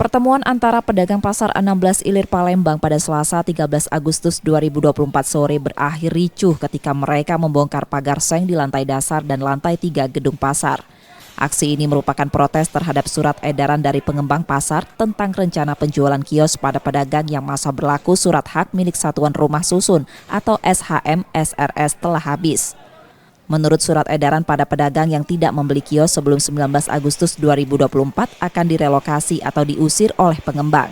Pertemuan antara pedagang pasar 16 Ilir Palembang pada Selasa 13 Agustus 2024 sore berakhir ricuh ketika mereka membongkar pagar seng di lantai dasar dan lantai 3 gedung pasar. Aksi ini merupakan protes terhadap surat edaran dari pengembang pasar tentang rencana penjualan kios pada pedagang yang masa berlaku surat hak milik Satuan Rumah Susun atau SHM SRS telah habis. Menurut surat edaran, pada pedagang yang tidak membeli kios sebelum 19 Agustus 2024 akan direlokasi atau diusir oleh pengembang.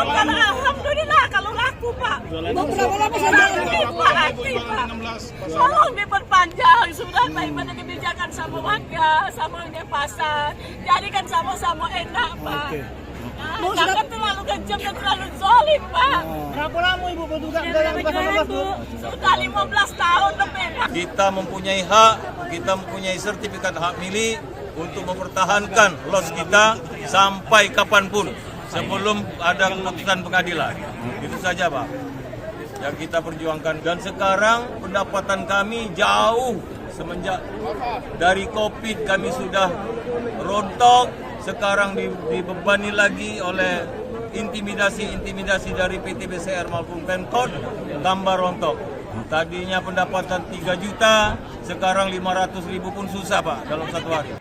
Alhamdulillah kalau laku, Pak. Tolong diperpanjang sudah bagaimana kebijakan sama warga, sama di pasar. Jadi kan sama-sama enak, Pak. Jangan terlalu kejam dan terlalu zolim, Pak. Berapa lama Ibu bertugas? Sudah 15 tahun lebih, Pak. Kita mempunyai hak, kita mempunyai sertifikat hak milik untuk mempertahankan los kita sampai kapanpun sebelum ada keputusan pengadilan. Itu saja, Pak, yang kita perjuangkan. Dan sekarang pendapatan kami jauh semenjak dari COVID kami sudah rontok. Sekarang dibebani lagi oleh intimidasi dari PT BCR maupun Pemkot, tambah rontok. Tadinya pendapatan 3 juta, sekarang 500.000 pun susah, Pak, dalam satu hari.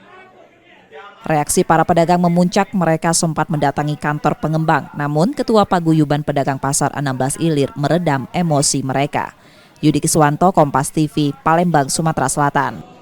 Reaksi para pedagang memuncak, mereka sempat mendatangi kantor pengembang. Namun Ketua Paguyuban Pedagang Pasar 16 Ilir meredam emosi mereka. Yudi Kiswanto, Kompas TV, Palembang, Sumatera Selatan.